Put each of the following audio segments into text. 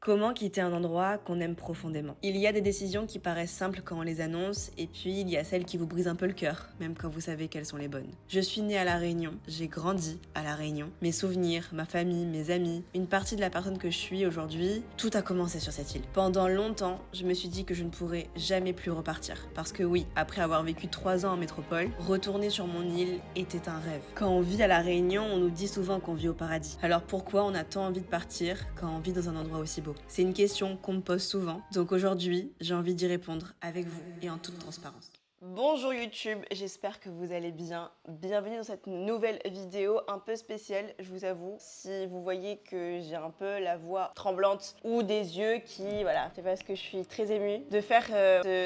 Comment quitter un endroit qu'on aime profondément? Il y a des décisions qui paraissent simples quand on les annonce, et puis il y a celles qui vous brisent un peu le cœur, même quand vous savez qu'elles sont les bonnes. Je suis née à La Réunion, j'ai grandi à La Réunion. Mes souvenirs, ma famille, mes amis, une partie de la personne que je suis aujourd'hui, tout a commencé sur cette île. Pendant longtemps, je me suis dit que je ne pourrais jamais plus repartir. Parce que oui, après avoir vécu 3 ans en métropole, retourner sur mon île était un rêve. Quand on vit à La Réunion, on nous dit souvent qu'on vit au paradis. Alors pourquoi on a tant envie de partir quand on vit dans un endroit aussi beau? C'est une question qu'on me pose souvent, donc aujourd'hui, j'ai envie d'y répondre avec vous et en toute transparence. Bonjour YouTube, j'espère que vous allez bien. Bienvenue dans cette nouvelle vidéo un peu spéciale, je vous avoue. Si vous voyez que j'ai un peu la voix tremblante ou des yeux qui, voilà, c'est parce que je suis très émue de faire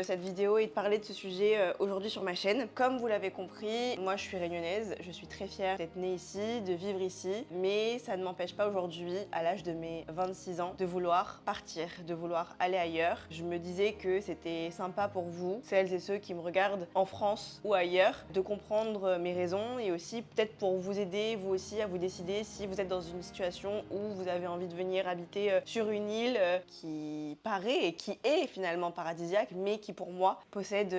cette vidéo et de parler de ce sujet aujourd'hui sur ma chaîne. Comme vous l'avez compris, moi je suis réunionnaise, je suis très fière d'être née ici, de vivre ici, mais ça ne m'empêche pas aujourd'hui, à l'âge de mes 26 ans, de vouloir partir, de vouloir aller ailleurs. Je me disais que c'était sympa pour vous, celles et ceux qui me regardent en France ou ailleurs, de comprendre mes raisons et aussi peut-être pour vous aider vous aussi à vous décider si vous êtes dans une situation où vous avez envie de venir habiter sur une île qui paraît et qui est finalement paradisiaque mais qui pour moi possède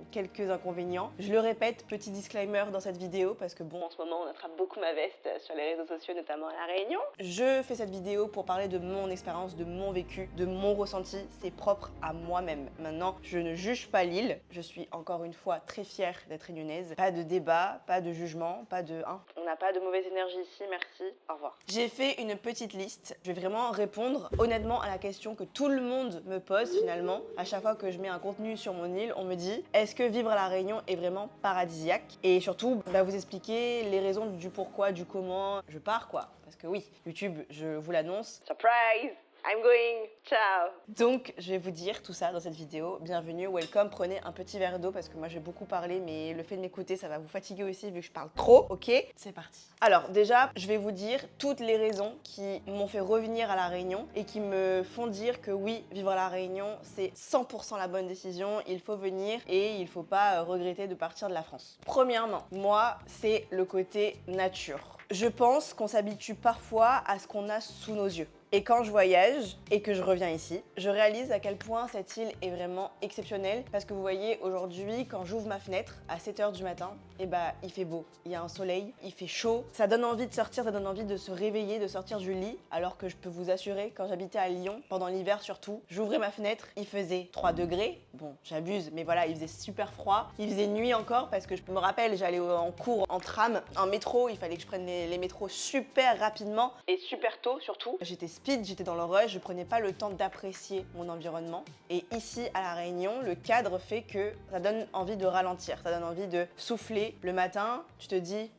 quelques inconvénients. Je le répète, petit disclaimer dans cette vidéo parce que bon, en ce moment on attrape beaucoup ma veste sur les réseaux sociaux, notamment à La Réunion. Je fais cette vidéo pour parler de mon expérience, de mon vécu, de mon ressenti, c'est propre à moi-même. Maintenant, je ne juge pas l'île, je suis encore une fois très fière d'être réunionnaise. Pas de débat, pas de jugement, pas de on n'a pas de mauvaise énergie ici, merci, au revoir. J'ai fait une petite liste, je vais vraiment répondre honnêtement à la question que tout le monde me pose finalement. À chaque fois que je mets un contenu sur mon île, on me dit est-ce que vivre à La Réunion est vraiment paradisiaque? Et surtout, vous expliquer les raisons du pourquoi, du comment je pars quoi. Parce que oui, YouTube, je vous l'annonce, surprise! I'm going, ciao. Donc je vais vous dire tout ça dans cette vidéo. Bienvenue, welcome, prenez un petit verre d'eau parce que moi j'ai beaucoup parlé mais le fait de m'écouter ça va vous fatiguer aussi vu que je parle trop, ok? C'est parti. Alors déjà, je vais vous dire toutes les raisons qui m'ont fait revenir à La Réunion et qui me font dire que oui, vivre à La Réunion c'est 100% la bonne décision, il faut venir et il faut pas regretter de partir de la France. Premièrement, moi c'est le côté nature. Je pense qu'on s'habitue parfois à ce qu'on a sous nos yeux. Et quand je voyage et que je reviens ici, je réalise à quel point cette île est vraiment exceptionnelle parce que vous voyez aujourd'hui quand j'ouvre ma fenêtre à 7h du matin, il fait beau, il y a un soleil, il fait chaud, ça donne envie de sortir, ça donne envie de se réveiller, de sortir du lit alors que je peux vous assurer quand j'habitais à Lyon, pendant l'hiver surtout, j'ouvrais ma fenêtre, il faisait 3 degrés, bon j'abuse mais voilà il faisait super froid, il faisait nuit encore parce que je me rappelle j'allais en cours en tram, en métro, il fallait que je prenne les métros super rapidement et super tôt surtout, j'étais speed, j'étais dans le rush, je prenais pas le temps d'apprécier mon environnement. Et ici, à La Réunion, le cadre fait que ça donne envie de ralentir, ça donne envie de souffler. Le matin, tu te dis...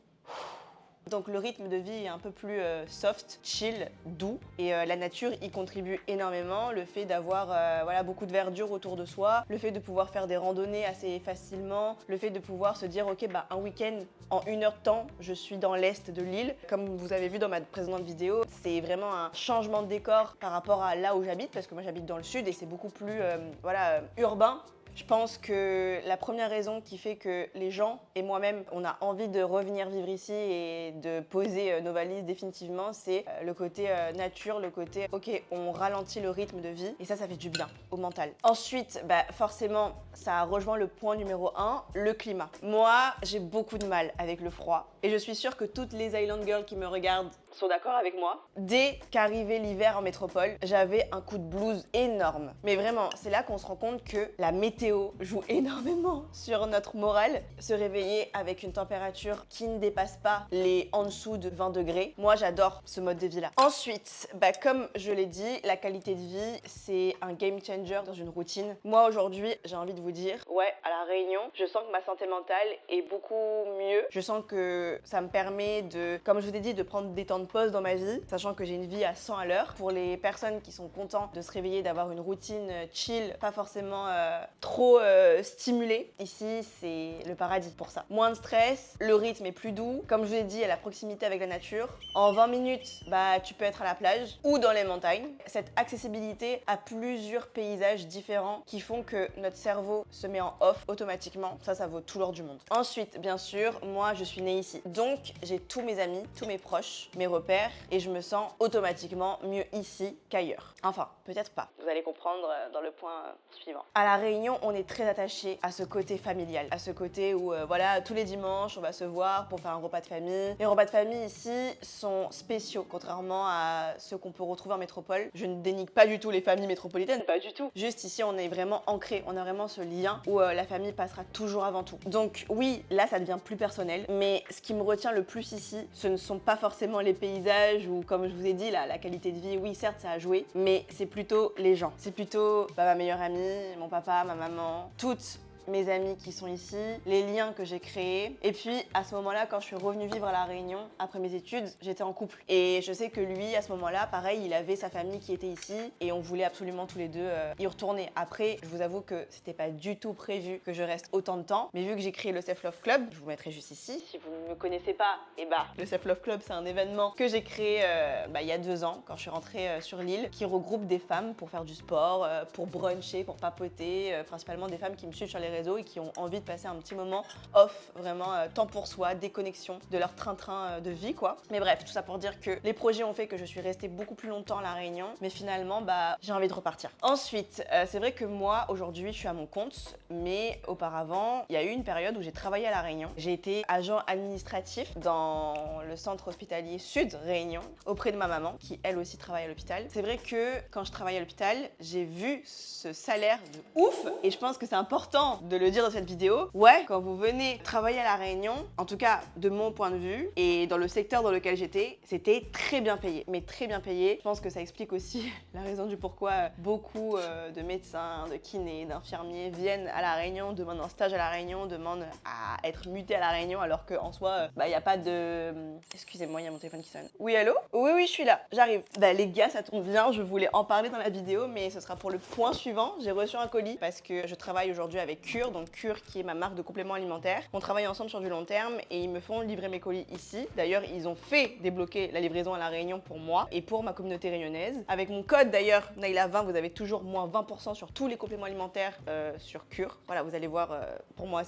Donc le rythme de vie est un peu plus soft, chill, doux et la nature y contribue énormément. Le fait d'avoir beaucoup de verdure autour de soi, le fait de pouvoir faire des randonnées assez facilement, le fait de pouvoir se dire ok un week-end en 1 heure de temps je suis dans l'est de l'île. Comme vous avez vu dans ma précédente vidéo, c'est vraiment un changement de décor par rapport à là où j'habite parce que moi j'habite dans le sud et c'est beaucoup plus urbain. Je pense que la première raison qui fait que les gens et moi-même, on a envie de revenir vivre ici et de poser nos valises définitivement, c'est le côté nature, le côté ok, on ralentit le rythme de vie et ça fait du bien au mental. Ensuite, forcément, ça rejoint le point numéro 1, le climat. Moi, j'ai beaucoup de mal avec le froid et je suis sûre que toutes les Island Girls qui me regardent sont d'accord avec moi. Dès qu'arrivait l'hiver en métropole, j'avais un coup de blues énorme. Mais vraiment, c'est là qu'on se rend compte que la météo joue énormément sur notre morale. Se réveiller avec une température qui ne dépasse pas les en dessous de 20 degrés. Moi, j'adore ce mode de vie-là. Ensuite, comme je l'ai dit, la qualité de vie, c'est un game changer dans une routine. Moi, aujourd'hui, j'ai envie de vous dire, ouais, à La Réunion, je sens que ma santé mentale est beaucoup mieux. Je sens que ça me permet de, comme je vous ai dit, de prendre des temps de pause dans ma vie, sachant que j'ai une vie à 100 à l'heure. Pour les personnes qui sont contentes de se réveiller, d'avoir une routine chill, pas forcément trop stimulée, ici c'est le paradis pour ça. Moins de stress, le rythme est plus doux. Comme je vous l'ai dit, à la proximité avec la nature. En 20 minutes, tu peux être à la plage ou dans les montagnes. Cette accessibilité à plusieurs paysages différents qui font que notre cerveau se met en off automatiquement. Ça vaut tout l'or du monde. Ensuite, bien sûr, moi je suis née ici. Donc j'ai tous mes amis, tous mes proches, mes repères et je me sens automatiquement mieux ici qu'ailleurs. Enfin, peut-être pas. Vous allez comprendre dans le point suivant. À La Réunion, on est très attaché à ce côté familial, à ce côté où voilà, tous les dimanches, on va se voir pour faire un repas de famille. Les repas de famille ici sont spéciaux, contrairement à ceux qu'on peut retrouver en métropole. Je ne dénigre pas du tout les familles métropolitaines, pas du tout. Juste ici, on est vraiment ancré, on a vraiment ce lien où la famille passera toujours avant tout. Donc oui, là, ça devient plus personnel, mais ce qui me retient le plus ici, ce ne sont pas forcément les paysages ou, comme je vous ai dit, la qualité de vie. Oui, certes, ça a joué, mais c'est plutôt les gens. C'est plutôt ma meilleure amie, mon papa, ma maman, toutes mes amis qui sont ici, les liens que j'ai créés. Et puis à ce moment-là, quand je suis revenue vivre à La Réunion après mes études, j'étais en couple. Et je sais que lui, à ce moment-là, pareil, il avait sa famille qui était ici et on voulait absolument tous les deux y retourner. Après, je vous avoue que c'était pas du tout prévu que je reste autant de temps. Mais vu que j'ai créé le Self Love Club, je vous mettrai juste ici. Si vous ne me connaissez pas, le Self Love Club, c'est un événement que j'ai créé il y a 2 ans, quand je suis rentrée sur l'île, qui regroupe des femmes pour faire du sport, pour bruncher, pour papoter, principalement des femmes qui me suivent sur les réseaux et qui ont envie de passer un petit moment off, vraiment temps pour soi, déconnexion de leur train-train de vie, quoi. Mais bref, tout ça pour dire que les projets ont fait que je suis restée beaucoup plus longtemps à La Réunion, mais finalement, j'ai envie de repartir. Ensuite, c'est vrai que moi, aujourd'hui, je suis à mon compte, mais auparavant, il y a eu une période où j'ai travaillé à La Réunion. J'ai été agent administratif dans le centre hospitalier Sud Réunion, auprès de ma maman, qui elle aussi travaille à l'hôpital. C'est vrai que quand je travaillais à l'hôpital, j'ai vu ce salaire de ouf, et je pense que c'est important de le dire dans cette vidéo. Ouais, quand vous venez travailler à La Réunion, en tout cas de mon point de vue, et dans le secteur dans lequel j'étais, c'était très bien payé, mais très bien payé. Je pense que ça explique aussi la raison du pourquoi beaucoup de médecins, de kinés, d'infirmiers viennent à La Réunion, demandent un stage à La Réunion, demandent à être mutés à La Réunion, alors qu'en soi, il n'y a pas de... Excusez-moi, il y a mon téléphone qui sonne. Oui, allô? Oui, oui, je suis là, j'arrive. Les gars, ça tombe bien, je voulais en parler dans la vidéo, mais ce sera pour le point suivant. J'ai reçu un colis parce que je travaille aujourd'hui avec Cure, donc Cure qui est ma marque de compléments alimentaires. On travaille ensemble sur du long terme et ils me font livrer mes colis ici. D'ailleurs, ils ont fait débloquer la livraison à La Réunion pour moi et pour ma communauté réunionnaise. Avec mon code d'ailleurs, Naila20, vous avez toujours moins 20% sur tous les compléments alimentaires sur Cure. Voilà, vous allez voir, pour moi,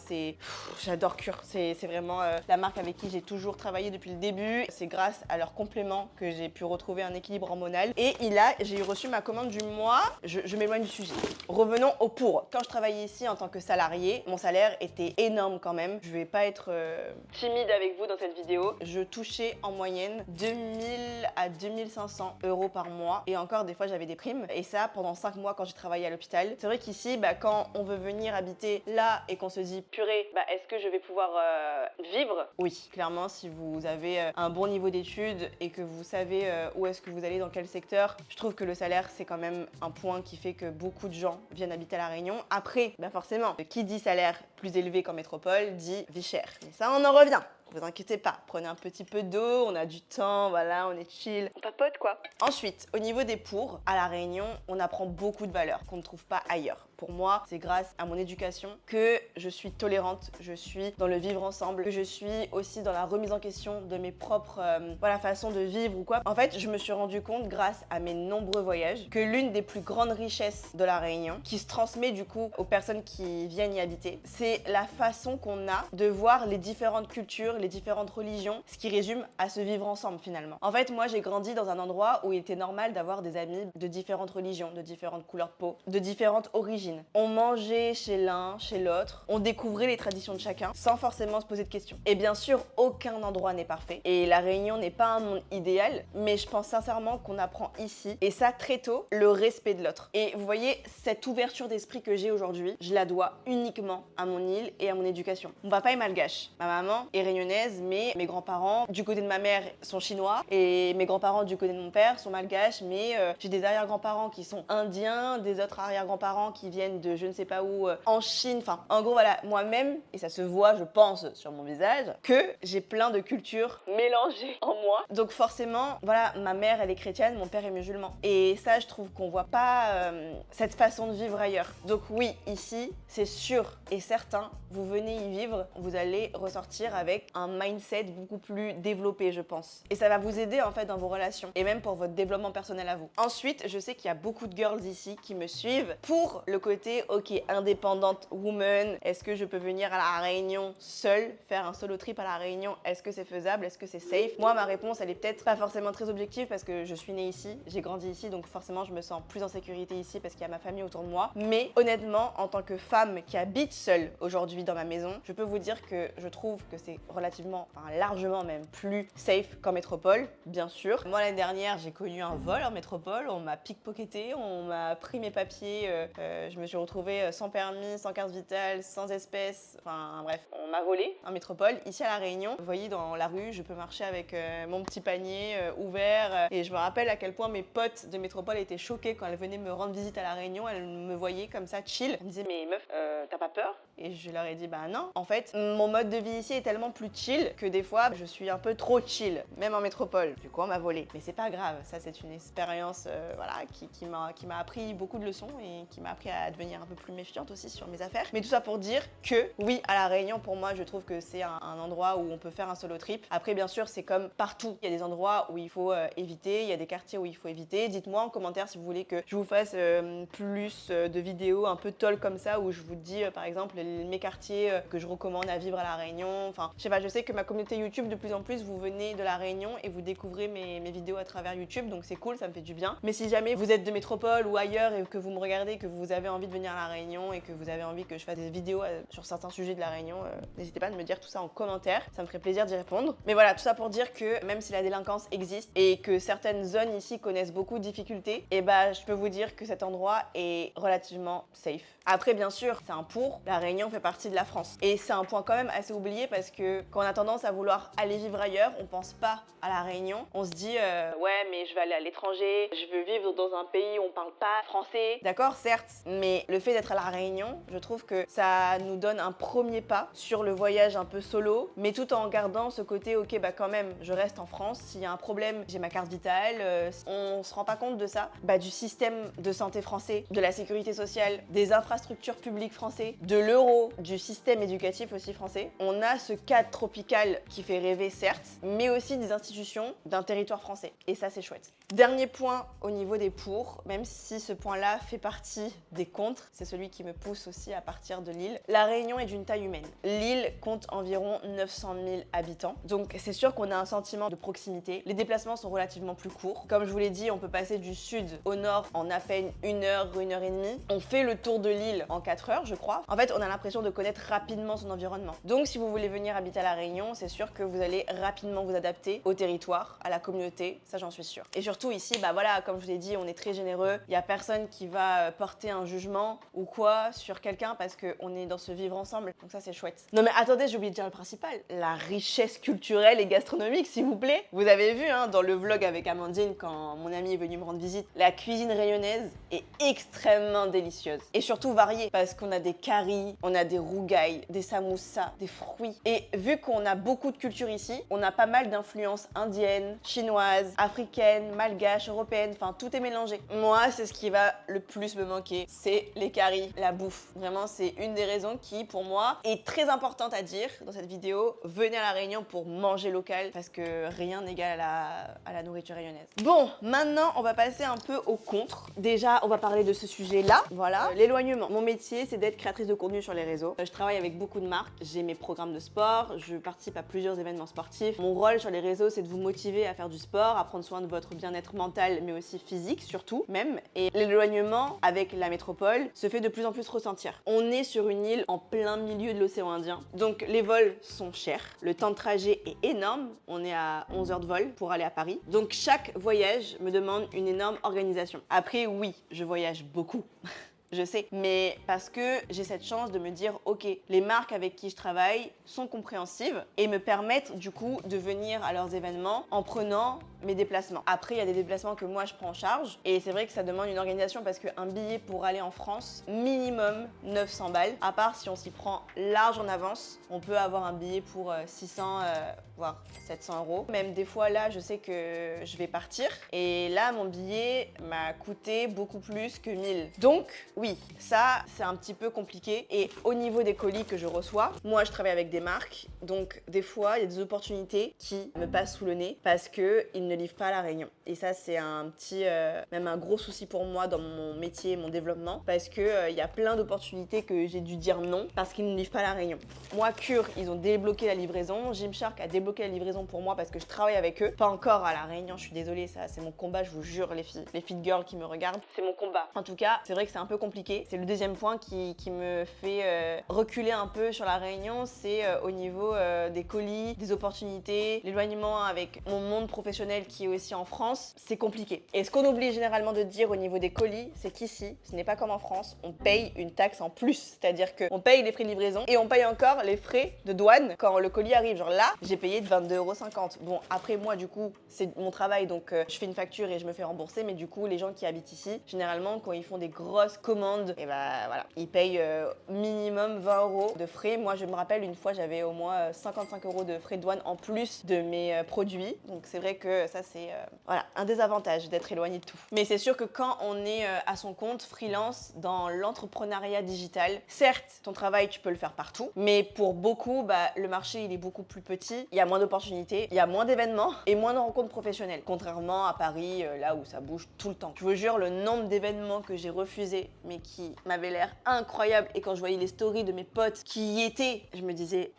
j'adore Cure. C'est vraiment la marque avec qui j'ai toujours travaillé depuis le début. C'est grâce à leurs compléments que j'ai pu retrouver un équilibre hormonal. Et j'ai reçu ma commande du mois. Je m'éloigne du sujet. Revenons au pour. Quand je travaillais ici en tant que salarié, mon salaire était énorme quand même. Je vais pas être timide avec vous dans cette vidéo. Je touchais en moyenne 2000 à 2500 euros par mois. Et encore, des fois, j'avais des primes. Et ça, pendant 5 mois quand j'ai travaillé à l'hôpital. C'est vrai qu'ici, quand on veut venir habiter là et qu'on se dit, purée, est-ce que je vais pouvoir vivre? Oui, clairement, si vous avez un bon niveau d'études et que vous savez où est-ce que vous allez, dans quel secteur, je trouve que le salaire, c'est quand même un point qui fait que beaucoup de gens viennent habiter à La Réunion. Après, forcément, qui dit salaire plus élevé qu'en métropole dit vie chère. Mais ça, on en revient. Vous inquiétez pas, prenez un petit peu d'eau, on a du temps, voilà, on est chill. On papote quoi. Ensuite, au niveau des pour, à La Réunion, on apprend beaucoup de valeurs qu'on ne trouve pas ailleurs. Pour moi, c'est grâce à mon éducation que je suis tolérante, je suis dans le vivre ensemble, que je suis aussi dans la remise en question de mes propres façons de vivre ou quoi. En fait, je me suis rendu compte grâce à mes nombreux voyages que l'une des plus grandes richesses de La Réunion, qui se transmet du coup aux personnes qui viennent y habiter, c'est la façon qu'on a de voir les différentes cultures, les différentes religions, ce qui résume à se vivre ensemble finalement. En fait, moi j'ai grandi dans un endroit où il était normal d'avoir des amis de différentes religions, de différentes couleurs de peau, de différentes origines. On mangeait chez l'un, chez l'autre, on découvrait les traditions de chacun sans forcément se poser de questions. Et bien sûr, aucun endroit n'est parfait et La Réunion n'est pas un monde idéal, mais je pense sincèrement qu'on apprend ici, et ça très tôt, le respect de l'autre. Et vous voyez, cette ouverture d'esprit que j'ai aujourd'hui, je la dois uniquement à mon île et à mon éducation. Mon papa est malgache, ma maman est réunionnaise, mais mes grands-parents du côté de ma mère sont chinois et mes grands-parents du côté de mon père sont malgaches, mais j'ai des arrière-grands-parents qui sont indiens, des autres arrière-grands-parents qui viennent de je ne sais pas où, en Chine, enfin en gros voilà, moi-même, et ça se voit je pense sur mon visage, que j'ai plein de cultures mélangées en moi. Donc forcément, voilà, ma mère elle est chrétienne, mon père est musulman. Et ça je trouve qu'on voit pas cette façon de vivre ailleurs. Donc oui, ici, c'est sûr et certain, vous venez y vivre, vous allez ressortir avec un un mindset beaucoup plus développé, je pense. Et ça va vous aider en fait dans vos relations et même pour votre développement personnel à vous. Ensuite, je sais qu'il y a beaucoup de girls ici qui me suivent pour le côté, ok, indépendante woman, est-ce que je peux venir à la Réunion seule, faire un solo trip à la Réunion, est-ce que c'est faisable, est-ce que c'est safe? Moi, ma réponse, elle est peut-être pas forcément très objective parce que je suis née ici, j'ai grandi ici, donc forcément, je me sens plus en sécurité ici parce qu'il y a ma famille autour de moi. Mais honnêtement, en tant que femme qui habite seule aujourd'hui dans ma maison, je peux vous dire que je trouve que c'est relativement, enfin largement même, plus safe qu'en métropole, bien sûr. Moi, l'année dernière, j'ai connu un vol en métropole, on m'a pickpocketé, on m'a pris mes papiers, je me suis retrouvée sans permis, sans carte vitale, sans espèces, enfin bref, on m'a volé en métropole. Ici à La Réunion, vous voyez dans la rue, je peux marcher avec mon petit panier ouvert et je me rappelle à quel point mes potes de métropole étaient choqués quand elles venaient me rendre visite à La Réunion, elles me voyaient comme ça chill. Elles me disaient mais meuf, t'as pas peur? Et je leur ai dit bah non. En fait, mon mode de vie ici est tellement plus chill que des fois je suis un peu trop chill, même en métropole. Du coup on m'a volé. Mais c'est pas grave, ça c'est une expérience voilà, qui m'a appris beaucoup de leçons et qui m'a appris à devenir un peu plus méfiante aussi sur mes affaires. Mais tout ça pour dire que oui, à La Réunion, pour moi, je trouve que c'est un endroit où on peut faire un solo trip. Après, bien sûr, c'est comme partout. Il y a des endroits où il faut éviter, il y a des quartiers où il faut éviter. Dites-moi en commentaire si vous voulez que je vous fasse plus de vidéos un peu toll comme ça où je vous dis par exemple mes quartiers que je recommande à vivre à La Réunion. Enfin, je sais pas, je sais que ma communauté YouTube, de plus en plus, vous venez de La Réunion et vous découvrez mes vidéos à travers YouTube, donc c'est cool, ça me fait du bien. Mais si jamais vous êtes de métropole ou ailleurs et que vous me regardez, que vous avez envie de venir à La Réunion et que vous avez envie que je fasse des vidéos sur certains sujets de La Réunion, n'hésitez pas à me dire tout ça en commentaire, ça me ferait plaisir d'y répondre. Mais voilà, tout ça pour dire que même si la délinquance existe et que certaines zones ici connaissent beaucoup de difficultés, et bah je peux vous dire que cet endroit est relativement safe. Après bien sûr, c'est un pour, La Réunion fait partie de la France. Et c'est un point quand même assez oublié parce que quand on a tendance à vouloir aller vivre ailleurs, on pense pas à La Réunion. On se dit ouais mais je vais aller à l'étranger, je veux vivre dans un pays où on parle pas français. D'accord, certes, mais le fait d'être à La Réunion, je trouve que ça nous donne un premier pas sur le voyage un peu solo, mais tout en gardant ce côté ok bah quand même, je reste en France, s'il y a un problème, j'ai ma carte vitale, on se rend pas compte de ça, bah du système de santé français, de la sécurité sociale, des infrastructures publiques français, de l'euro, du système éducatif aussi français. On a ce cadre tropical qui fait rêver certes, mais aussi des institutions d'un territoire français. Et ça c'est chouette. Dernier point au niveau des pour, même si ce point-là fait partie des contre, c'est celui qui me pousse aussi à partir de l'île. La Réunion est d'une taille humaine. L'île compte environ 900 000 habitants, donc c'est sûr qu'on a un sentiment de proximité. Les déplacements sont relativement plus courts. Comme je vous l'ai dit, on peut passer du sud au nord en à peine 1 heure, 1 heure et demie. On fait le tour de l'île en 4 heures, je crois. En fait, on a l'impression de connaître rapidement son environnement. Donc si vous voulez venir habiter à La Réunion, c'est sûr que vous allez rapidement vous adapter au territoire, à la communauté, ça j'en suis sûre. Et surtout ici, bah voilà, comme je vous l'ai dit, on est très généreux. Il y a personne qui va porter un jugement ou quoi sur quelqu'un parce qu'on est dans ce vivre ensemble. Donc ça c'est chouette. Non mais attendez, j'ai oublié de dire le principal. La richesse culturelle et gastronomique, s'il vous plaît. Vous avez vu dans le vlog avec Amandine quand mon ami est venu me rendre visite, la cuisine rayonnaise est extrêmement délicieuse. Et surtout variée parce qu'on a des caries, on a des rougailles, des samoussas, des fruits. Et vu qu'on a beaucoup de culture ici, on a pas mal d'influences indiennes, chinoises, africaines, malgaches, européennes, enfin tout est mélangé. Moi, c'est ce qui va le plus me manquer, c'est les caries, la bouffe. Vraiment, c'est une des raisons qui, pour moi, est très importante à dire dans cette vidéo. Venez à La Réunion pour manger local parce que rien n'égale à la nourriture réunionnaise. Bon, maintenant, on va passer un peu au contre. Déjà, on va parler de ce sujet-là. Voilà, l'éloignement. Mon métier, c'est d'être créatrice de contenu sur les réseaux. Je travaille avec beaucoup de marques, j'ai mes programmes de sport, je participe à plusieurs événements sportifs. Mon rôle sur les réseaux, c'est de vous motiver à faire du sport, à prendre soin de votre bien-être mental, mais aussi physique, surtout, même. Et l'éloignement avec la métropole se fait de plus en plus ressentir. On est sur une île en plein milieu de l'océan Indien, donc les vols sont chers, le temps de trajet est énorme, on est à 11 heures de vol pour aller à Paris. Donc chaque voyage me demande une énorme organisation. Après, oui, je voyage beaucoup. Je sais, mais parce que j'ai cette chance de me dire ok, les marques avec qui je travaille sont compréhensives et me permettent du coup de venir à leurs événements en prenant mes déplacements. Après, il y a des déplacements que moi je prends en charge et c'est vrai que ça demande une organisation parce qu'un billet pour aller en France, minimum 900 balles. À part si on s'y prend large en avance, on peut avoir un billet pour 600 voire 700 €. Même des fois là, je sais que je vais partir et là, mon billet m'a coûté beaucoup plus que 1000. Donc oui, ça c'est un petit peu compliqué. Et au niveau des colis que je reçois, moi je travaille avec des marques, donc des fois il y a des opportunités qui me passent sous le nez parce qu'ils ne livrent pas à La Réunion. Et ça c'est un petit, même un gros souci pour moi dans mon métier, mon développement, parce que il y a plein d'opportunités que j'ai dû dire non parce qu'ils ne livrent pas à La Réunion. Moi, Cure, ils ont débloqué la livraison. Gymshark a débloqué la livraison pour moi parce que je travaille avec eux. Pas encore à La Réunion, je suis désolée, ça c'est mon combat, je vous jure les filles. Les fit girls qui me regardent, c'est mon combat. En tout cas, c'est vrai que c'est un peu compliqué. C'est le deuxième point qui me fait reculer un peu sur La Réunion, c'est au niveau des colis, des opportunités, l'éloignement avec mon monde professionnel qui est aussi en France. C'est compliqué. Et ce qu'on oublie généralement de dire au niveau des colis, c'est qu'ici, ce n'est pas comme en France, on paye une taxe en plus. C'est-à-dire qu'on paye les frais de livraison et on paye encore les frais de douane quand le colis arrive. Genre là, j'ai payé de 22,50 €. Bon, après moi, du coup, c'est mon travail, donc je fais une facture et je me fais rembourser. Mais du coup, les gens qui habitent ici, généralement, quand ils font des grosses commandes, et bah voilà, ils payent minimum 20 € de frais. Moi, je me rappelle, une fois, j'avais au moins 55 € de frais de douane en plus de mes produits. Donc c'est vrai que ça, c'est voilà, un désavantage d'être éloigné de tout. Mais c'est sûr que quand on est à son compte, freelance, dans l'entrepreneuriat digital, certes, ton travail, tu peux le faire partout, mais pour beaucoup, bah, le marché, il est beaucoup plus petit, il y a moins d'opportunités, il y a moins d'événements et moins de rencontres professionnelles, contrairement à Paris, là où ça bouge tout le temps. Je vous jure, le nombre d'événements que j'ai refusés, mais qui m'avaient l'air incroyables, et quand je voyais les stories de mes potes qui y étaient, je me disais...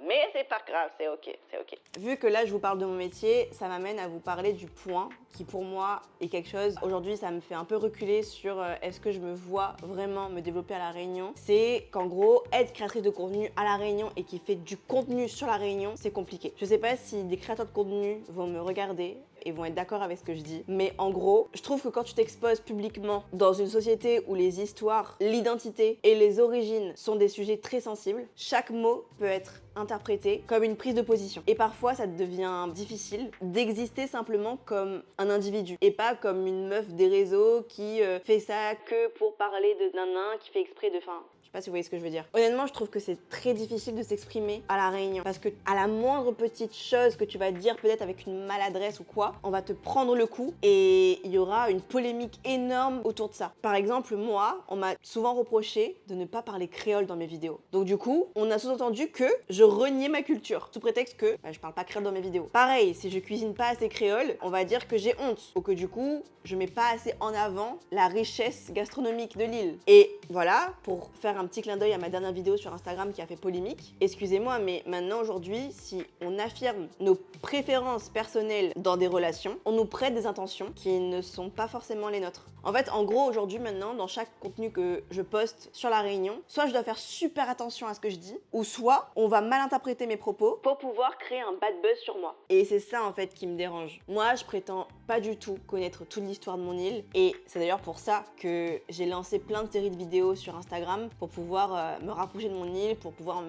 Mais c'est pas grave, c'est ok, c'est ok. Vu que là je vous parle de mon métier, ça m'amène à vous parler du point qui pour moi est quelque chose. Aujourd'hui ça me fait un peu reculer sur est-ce que je me vois vraiment me développer à La Réunion. C'est qu'en gros, être créatrice de contenu à La Réunion et qui fait du contenu sur La Réunion, c'est compliqué. Je sais pas si des créateurs de contenu vont me regarder et vont être d'accord avec ce que je dis. Mais en gros, je trouve que quand tu t'exposes publiquement dans une société où les histoires, l'identité et les origines sont des sujets très sensibles, chaque mot peut être interprété comme une prise de position. Et parfois, ça devient difficile d'exister simplement comme un individu et pas comme une meuf des réseaux qui fait ça que pour parler de nanan, qui fait exprès de... Enfin, je sais pas si vous voyez ce que je veux dire. Honnêtement, je trouve que c'est très difficile de s'exprimer à La Réunion parce que à la moindre petite chose que tu vas dire, peut-être avec une maladresse ou quoi, on va te prendre le coup et il y aura une polémique énorme autour de ça. Par exemple, moi, on m'a souvent reproché de ne pas parler créole dans mes vidéos. Donc du coup, on a sous-entendu que je reniais ma culture sous prétexte que je parle pas créole dans mes vidéos. Pareil, si je cuisine pas assez créole, on va dire que j'ai honte ou que du coup, je mets pas assez en avant la richesse gastronomique de l'île. Et voilà, pour faire un petit clin d'œil à ma dernière vidéo sur Instagram qui a fait polémique, excusez-moi, mais maintenant aujourd'hui, si on affirme nos préférences personnelles dans des relations, on nous prête des intentions qui ne sont pas forcément les nôtres. En fait, en gros, aujourd'hui, maintenant, dans chaque contenu que je poste sur La Réunion, soit je dois faire super attention à ce que je dis, ou soit on va mal interpréter mes propos pour pouvoir créer un bad buzz sur moi. Et c'est ça, en fait, qui me dérange. Moi, je prétends pas du tout connaître toute l'histoire de mon île, et c'est d'ailleurs pour ça que j'ai lancé plein de séries de vidéos sur Instagram pour pouvoir me rapprocher de mon île, pour pouvoir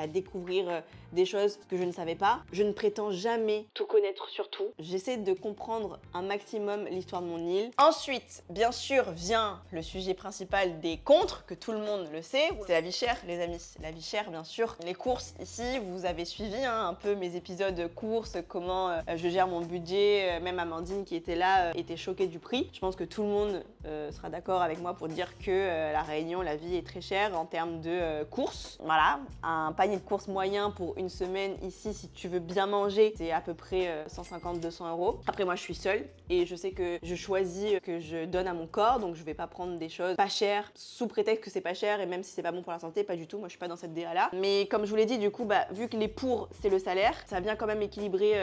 découvrir des choses que je ne savais pas. Je ne prétends jamais tout connaître sur tout. J'essaie de comprendre un maximum l'histoire de mon île. Ensuite, bien sûr, vient le sujet principal des contres, que tout le monde le sait. C'est la vie chère, les amis. La vie chère, bien sûr. Les courses, ici, vous avez suivi un peu mes épisodes courses, comment je gère mon budget. Même Amandine, qui était là, était choquée du prix. Je pense que tout le monde sera d'accord avec moi pour dire que La Réunion, la vie est très chère en termes de courses. Voilà, un panier de courses moyen pour une semaine ici, si tu veux bien manger, c'est à peu près 150-200 €. Après, moi, je suis seule et je sais que je choisis que je donne à mon corps, donc je vais pas prendre des choses pas chères sous prétexte que c'est pas cher, et même si c'est pas bon pour la santé, pas du tout. Moi, je suis pas dans cette DA-là. Mais comme je vous l'ai dit, du coup, vu que les pour, c'est le salaire, ça vient quand même équilibrer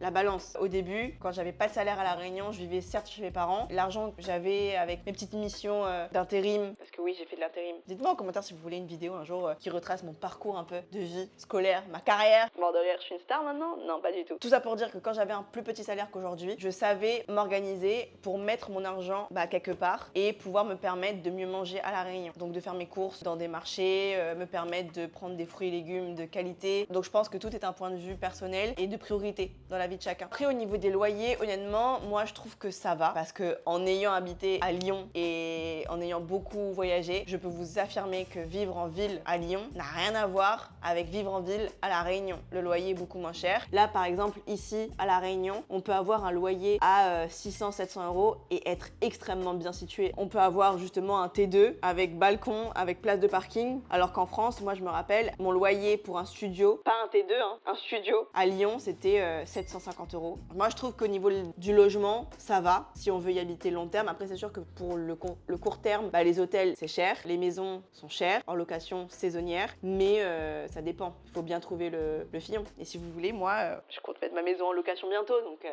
la balance. Au début, quand j'avais pas de salaire à La Réunion, je vivais certes chez mes parents. L'argent que j'avais avec mes petites missions d'intérim, parce que oui, j'ai fait de l'intérim. Dites-moi en commentaire si vous voulez une vidéo un jour qui retrace mon parcours un peu de vie scolaire, ma carrière. Mort de rire, je suis une star maintenant? Non, pas du tout. Tout ça pour dire que quand j'avais un plus petit salaire qu'aujourd'hui, je savais m'organiser pour mettre mon argent quelque part et pouvoir me permettre de mieux manger à La Réunion. Donc de faire mes courses dans des marchés, me permettre de prendre des fruits et légumes de qualité. Donc je pense que tout est un point de vue personnel et de priorité dans la vie de chacun. Après, au niveau des loyers, honnêtement, moi je trouve que ça va parce que en ayant habité à Lyon et en ayant beaucoup voyagé, je peux vous affirmer confirmer que vivre en ville à Lyon n'a rien à voir avec vivre en ville à La Réunion. Le loyer est beaucoup moins cher. Là, par exemple, ici, à La Réunion, on peut avoir un loyer à 600-700 € et être extrêmement bien situé. On peut avoir justement un T2 avec balcon, avec place de parking, alors qu'en France, moi, je me rappelle, mon loyer pour un studio, pas un T2, hein, un studio, à Lyon, c'était 750 €. Moi, je trouve qu'au niveau du logement, ça va, si on veut y habiter long terme. Après, c'est sûr que pour le court terme, les hôtels, c'est cher, les maisons sont chères, en location saisonnière, mais ça dépend. Il faut bien trouver le filon. Et si vous voulez, moi, je compte mettre ma maison en location bientôt, donc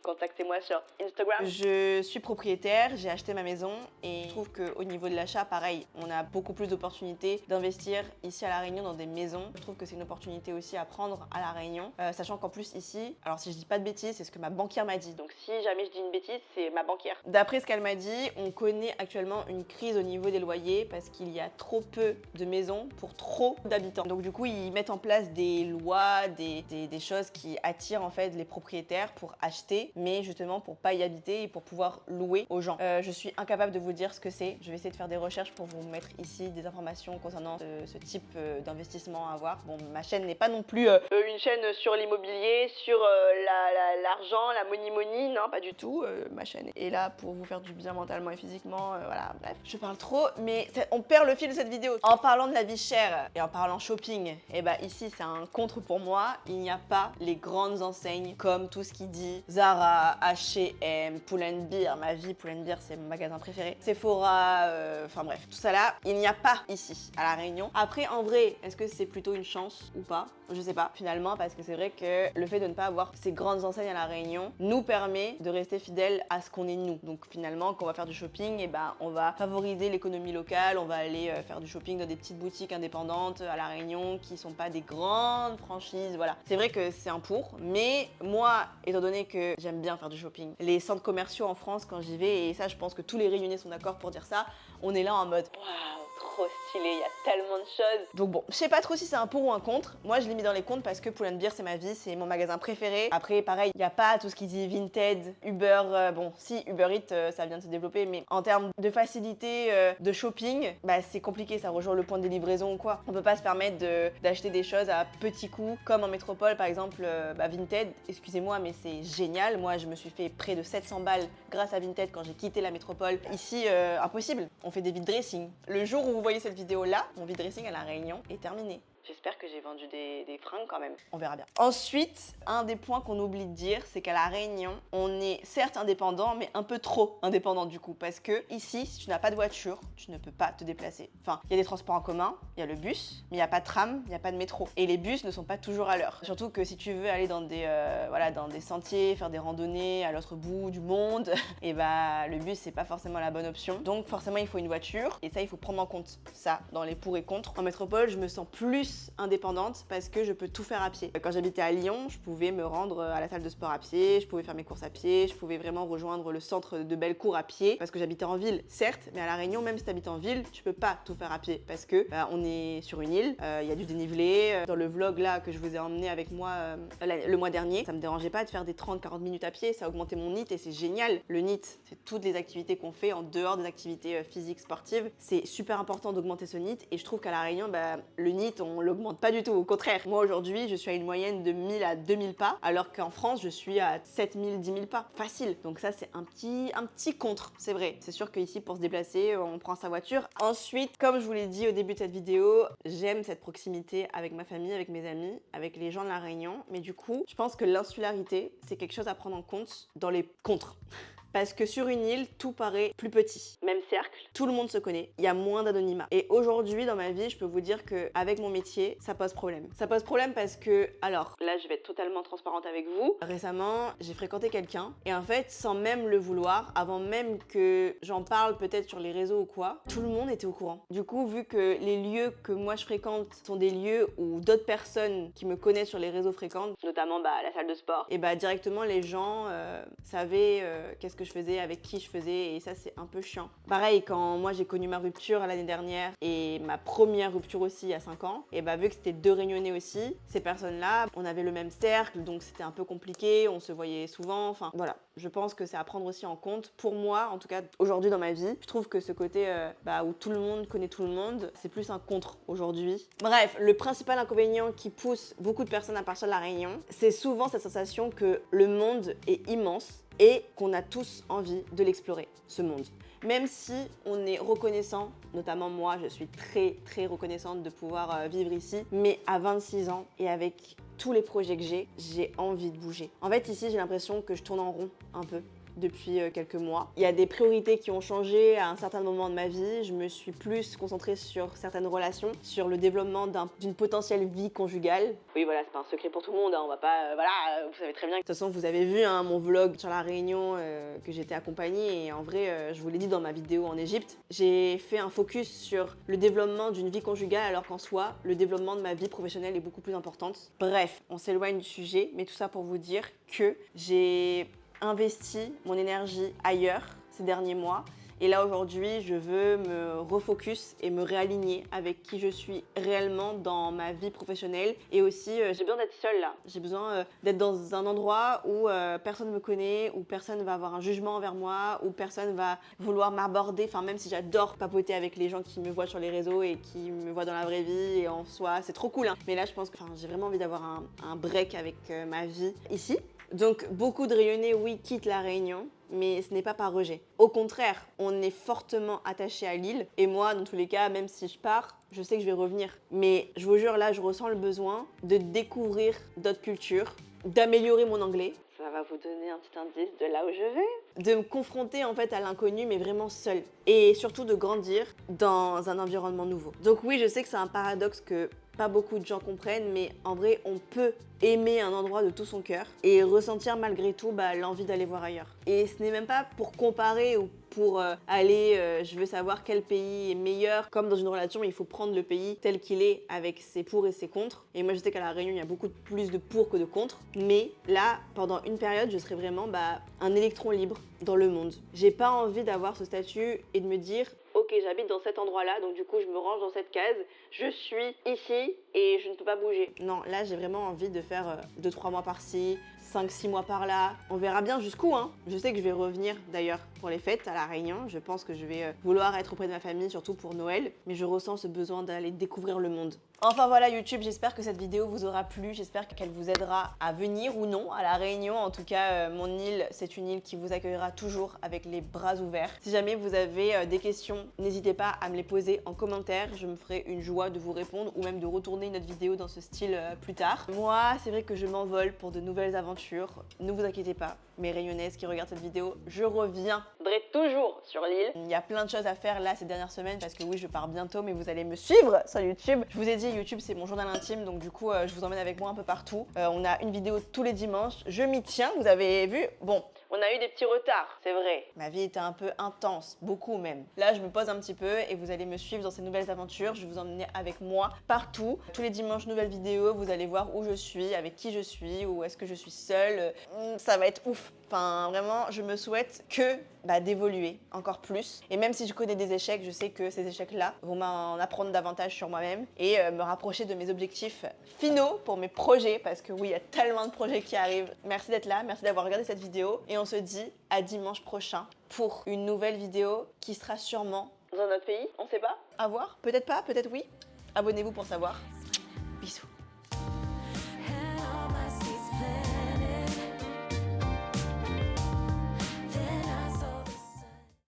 contactez-moi sur Instagram. Je suis propriétaire, j'ai acheté ma maison et je trouve qu'au niveau de l'achat, pareil, on a beaucoup plus d'opportunités d'investir ici à La Réunion dans des maisons. Je trouve que c'est une opportunité aussi à prendre à La Réunion, sachant qu'en plus ici, alors si je dis pas de bêtises, c'est ce que ma banquière m'a dit. Donc si jamais je dis une bêtise, c'est ma banquière. D'après ce qu'elle m'a dit, on connaît actuellement une crise au niveau des loyers parce qu'il y a trop peu de maisons pour trop d'habitants. Donc du coup, ils mettent en place des lois, des choses qui attirent en fait les propriétaires pour acheter, mais justement pour pas y habiter et pour pouvoir louer aux gens. Je suis incapable de vous dire ce que c'est. Je vais essayer de faire des recherches pour vous mettre ici des informations concernant ce type d'investissement à avoir. Bon, ma chaîne n'est pas non plus une chaîne sur l'immobilier, sur l'argent, la money, non, pas du tout. Ma chaîne est là pour vous faire du bien mentalement et physiquement, voilà, bref. Je parle trop, mais on perd le fil de cette vidéo. En parlant de la vie chère et en parlant shopping, et ici c'est un contre pour moi. Il n'y a pas les grandes enseignes comme tout ce qui dit Zara, H&M, Pull&Bear, ma vie, Pull&Bear c'est mon magasin préféré, Sephora, enfin bref, tout ça là, il n'y a pas ici à La Réunion. Après, en vrai, est-ce que c'est plutôt une chance ou pas? Je sais pas, finalement, parce que c'est vrai que le fait de ne pas avoir ces grandes enseignes à La Réunion nous permet de rester fidèles à ce qu'on est nous. Donc finalement, quand on va faire du shopping, on va favoriser l'économie locale, on va aller faire du shopping dans des petites boutiques indépendantes à La Réunion qui sont pas des grandes franchises, voilà. C'est vrai que c'est un pour, mais moi, étant donné que j'aime bien faire du shopping, les centres commerciaux en France, quand j'y vais, et ça, je pense que tous les Réunionnais sont d'accord pour dire ça, on est là en mode waouh, trop stylé, il y a tellement de choses. Donc bon, je sais pas trop si c'est un pour ou un contre. Moi, je l'ai mis dans les comptes parce que Pull&Bear, c'est ma vie, c'est mon magasin préféré. Après, pareil, il n'y a pas tout ce qui dit Vinted, Uber. Bon, si, Uber Eats, ça vient de se développer, mais en termes de facilité de shopping, c'est compliqué, ça rejoint le point des livraisons ou quoi. On peut pas se permettre d'acheter des choses à petits coûts, comme en métropole, par exemple, Vinted, excusez-moi, mais c'est génial. Moi, je me suis fait près de 700 balles grâce à Vinted quand j'ai quitté la métropole. Ici, impossible. On fait des vide dressing. Le jour où vous voyez cette vidéo là, mon vide dressing à La Réunion est terminé. J'espère que j'ai vendu des fringues quand même. On verra bien. Ensuite, un des points qu'on oublie de dire, c'est qu'à La Réunion, on est certes indépendant, mais un peu trop indépendant du coup. Parce que ici, si tu n'as pas de voiture, tu ne peux pas te déplacer. Enfin, il y a des transports en commun, il y a le bus, mais il n'y a pas de tram, il n'y a pas de métro. Et les bus ne sont pas toujours à l'heure. Surtout que si tu veux aller dans des sentiers, faire des randonnées à l'autre bout du monde, et le bus, c'est pas forcément la bonne option. Donc forcément, il faut une voiture. Et ça, il faut prendre en compte ça dans les pour et contre. En métropole, je me sens plus indépendante parce que je peux tout faire à pied. Quand j'habitais à Lyon, je pouvais me rendre à la salle de sport à pied, je pouvais faire mes courses à pied, je pouvais vraiment rejoindre le centre de Bellecour à pied parce que j'habitais en ville, certes, mais à La Réunion, même si tu habites en ville, tu peux pas tout faire à pied parce que on est sur une île, il y a du dénivelé. Dans le vlog là que je vous ai emmené avec moi le mois dernier, ça me dérangeait pas de faire des 30-40 minutes à pied, ça augmentait mon NEAT et c'est génial. Le NEAT, c'est toutes les activités qu'on fait en dehors des activités physiques sportives. C'est super important d'augmenter ce NEAT et je trouve qu'à La Réunion, le NEAT, on l'augmente pas du tout, au contraire. Moi aujourd'hui, je suis à une moyenne de 1000 à 2000 pas, alors qu'en France, je suis à 7000, 10 000 pas. Facile. Donc ça, c'est un petit contre, c'est vrai. C'est sûr qu'ici, pour se déplacer, on prend sa voiture. Ensuite, comme je vous l'ai dit au début de cette vidéo, j'aime cette proximité avec ma famille, avec mes amis, avec les gens de La Réunion. Mais du coup, je pense que l'insularité, c'est quelque chose à prendre en compte dans les contres. Parce que sur une île, tout paraît plus petit. Même cercle, tout le monde se connaît, il y a moins d'anonymat. Et aujourd'hui, dans ma vie, je peux vous dire qu'avec mon métier, ça pose problème. Ça pose problème parce que, alors, là, je vais être totalement transparente avec vous. Récemment, j'ai fréquenté quelqu'un et en fait, sans même le vouloir, avant même que j'en parle peut-être sur les réseaux ou quoi, tout le monde était au courant. Du coup, vu que les lieux que moi je fréquente sont des lieux où d'autres personnes qui me connaissent sur les réseaux fréquentent, notamment la salle de sport, et directement les gens savaient qu'est-ce que je faisais, avec qui je faisais, et ça c'est un peu chiant. Pareil, quand moi j'ai connu ma rupture l'année dernière et ma première rupture aussi il y a 5 ans, et bah vu que c'était 2 réunionnais aussi, ces personnes-là, on avait le même cercle, donc c'était un peu compliqué, on se voyait souvent, enfin voilà. Je pense que c'est à prendre aussi en compte. Pour moi, en tout cas aujourd'hui dans ma vie, je trouve que ce côté où tout le monde connaît tout le monde, c'est plus un contre aujourd'hui. Bref, le principal inconvénient qui pousse beaucoup de personnes à partir de la Réunion, c'est souvent cette sensation que le monde est immense et qu'on a tous envie de l'explorer, ce monde. Même si on est reconnaissant, notamment moi, je suis très très reconnaissante de pouvoir vivre ici, mais à 26 ans et avec tous les projets que j'ai envie de bouger. En fait, ici, j'ai l'impression que je tourne en rond un peu depuis quelques mois. Il y a des priorités qui ont changé à un certain moment de ma vie. Je me suis plus concentrée sur certaines relations, sur le développement d'une potentielle vie conjugale. Oui, voilà, c'est pas un secret pour tout le monde, hein. On va pas... vous savez très bien. De toute façon, vous avez vu mon vlog sur la Réunion que j'étais accompagnée et en vrai, je vous l'ai dit dans ma vidéo en Égypte, j'ai fait un focus sur le développement d'une vie conjugale alors qu'en soi, le développement de ma vie professionnelle est beaucoup plus importante. Bref, on s'éloigne du sujet, mais tout ça pour vous dire que j'ai investi mon énergie ailleurs ces derniers mois. Et là aujourd'hui, je veux me refocus et me réaligner avec qui je suis réellement dans ma vie professionnelle. Et aussi, j'ai besoin d'être seule là. J'ai besoin d'être dans un endroit où personne ne me connaît, où personne va avoir un jugement envers moi, où personne va vouloir m'aborder. Enfin, même si j'adore papoter avec les gens qui me voient sur les réseaux et qui me voient dans la vraie vie et en soi, c'est trop cool, hein. Mais là, je pense que j'ai vraiment envie d'avoir un break avec ma vie ici. Donc, beaucoup de Réunionnais, oui, quittent la Réunion, mais ce n'est pas par rejet. Au contraire, on est fortement attaché à l'île. Et moi, dans tous les cas, même si je pars, je sais que je vais revenir. Mais je vous jure, là, je ressens le besoin de découvrir d'autres cultures, d'améliorer mon anglais. Ça va vous donner un petit indice de là où je vais. De me confronter en fait à l'inconnu, mais vraiment seule. Et surtout de grandir dans un environnement nouveau. Donc oui, je sais que c'est un paradoxe que pas beaucoup de gens comprennent, mais en vrai, on peut aimer un endroit de tout son cœur et ressentir malgré tout l'envie d'aller voir ailleurs. Et ce n'est même pas pour comparer ou pour je veux savoir quel pays est meilleur. Comme dans une relation, il faut prendre le pays tel qu'il est avec ses pour et ses contre. Et moi, je sais qu'à La Réunion, il y a beaucoup plus de pour que de contre. Mais là, pendant une période, je serai vraiment un électron libre dans le monde. J'ai pas envie d'avoir ce statut et de me dire ok, j'habite dans cet endroit-là, donc du coup, je me range dans cette case, je suis ici et je ne peux pas bouger. Non, là, j'ai vraiment envie de faire 2-3 mois par-ci, 5-6 mois par-là. On verra bien jusqu'où, hein. Je sais que je vais revenir d'ailleurs pour les fêtes à La Réunion. Je pense que je vais vouloir être auprès de ma famille, surtout pour Noël. Mais je ressens ce besoin d'aller découvrir le monde. Enfin voilà YouTube, j'espère que cette vidéo vous aura plu. J'espère qu'elle vous aidera à venir ou non à La Réunion. En tout cas, mon île, c'est une île qui vous accueillera toujours avec les bras ouverts. Si jamais vous avez des questions, n'hésitez pas à me les poser en commentaire. Je me ferai une joie de vous répondre ou même de retourner notre vidéo dans ce style plus tard. Moi, c'est vrai que je m'envole pour de nouvelles aventures. Ne vous inquiétez pas, mes Réunionnaises qui regardent cette vidéo, je reviendrai toujours sur l'île. Il y a plein de choses à faire là ces dernières semaines parce que oui, je pars bientôt, mais vous allez me suivre sur YouTube. Je vous ai dit, YouTube, c'est mon journal intime, donc du coup, je vous emmène avec moi un peu partout. On a une vidéo tous les dimanches. Je m'y tiens, vous avez vu. Bon, on a eu des petits retards, c'est vrai. Ma vie était un peu intense, beaucoup même. Là, je me pose un petit peu et vous allez me suivre dans ces nouvelles aventures. Je vais vous emmener avec moi partout. Tous les dimanches, nouvelles vidéos. Vous allez voir où je suis, avec qui je suis, où est-ce que je suis seule. Ça va être ouf. Enfin, vraiment, je me souhaite que d'évoluer encore plus. Et même si je connais des échecs, je sais que ces échecs-là vont m'en apprendre davantage sur moi-même et me rapprocher de mes objectifs finaux pour mes projets. Parce que oui, il y a tellement de projets qui arrivent. Merci d'être là, merci d'avoir regardé cette vidéo. Et on se dit à dimanche prochain pour une nouvelle vidéo qui sera sûrement dans un autre pays. On sait pas. À voir. Peut-être pas, peut-être oui. Abonnez-vous pour savoir.